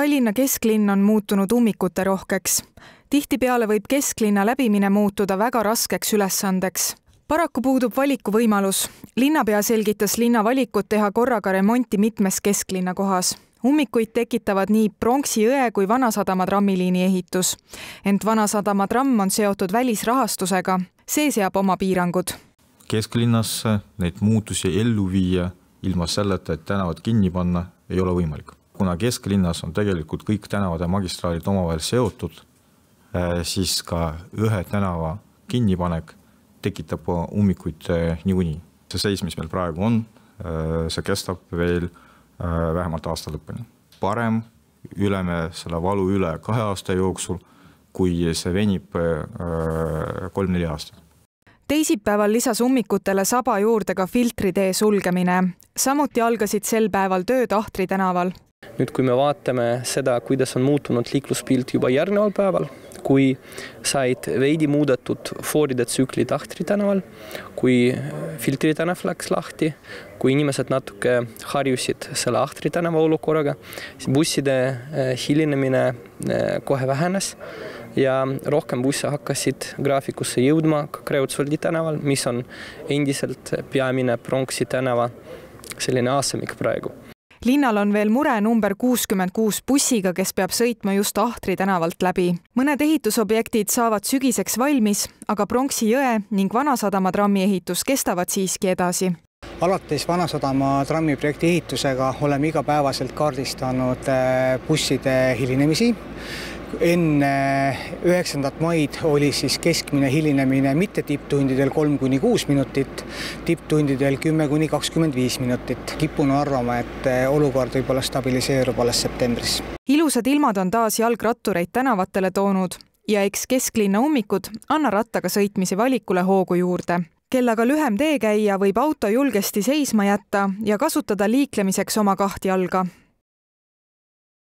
Tallinna kesklinn on muutunud ummikute rohkeks. Tihtipeale võib kesklinna läbimine muutuda väga raskeks ülesandeks. Paraku puudub valikuvõimalus. Linnapea selgitas linna valikut teha korraga remonti mitmes kesklinna kohas. Ummikuid tekitavad nii Pronksijõe kui Vanasadama trammiliini ehitus. Ent Vanasadama tramm on seotud välisrahastusega. See seab oma piirangud. Kesklinnas neid muutusi ellu viia ilma selleta, et tänavad kinni panna, ei ole võimalik. Kuna kesklinnas on tegelikult kõik tänavad ja magistraalid omavahel seotud, siis ka ühe tänava kinnipanek tekitab ummikuid niikuinii. See seis, mis meil praegu on, see kestab veel vähemalt aasta lõpuni. Parem üleme selle valu üle 2 aasta jooksul, kui see venib 3-4 aastat. Teisipäeval lisas ummikutele saba juurde ka filtritee sulgemine. Samuti algasid sel päeval tööd Ahtri tänaval. Nüüd, kui me vaatame seda, kuidas on muutunud liikluspilt juba järgneval päeval, kui said veidi muudetud fooride tsüklid Ahtri tänaval, kui filtri tänav läks lahti, kui inimesed natuke harjusid selle Ahtri tänava olukorraga, siis busside hilinemine kohe vähenes ja rohkem busse hakkasid graafikusse jõudma ka Kreutzwaldi tänaval, mis on endiselt peamine Pronksi tänava selline asemik praegu. Linnal on veel mure number 66 bussiga, kes peab sõitma just Ahtri tänavalt läbi. Mõned ehitusobjektid saavad sügiseks valmis, aga Pronksijõe ning Vanasadama trammi ehitus kestavad siiski edasi. Alates Vanasadama trammiprojekti ehitusega oleme igapäevaselt kaardistanud busside hilinemisi. Enne 9. maid oli siis keskmine hilinemine mitte tipptundidel 3-6 minutit, tipptundidel 10-25 minutit. Kipun arvama, et olukord võib-olla stabiliseerub alles septembris. Ilusad ilmad on taas jalgrattureid tänavatele toonud ja eks kesklinna ummikud anna rattaga sõitmise valikule hoogu juurde. Kellaga lühem teekäija võib auto julgesti seisma jätta ja kasutada liiklemiseks oma 2 jalga.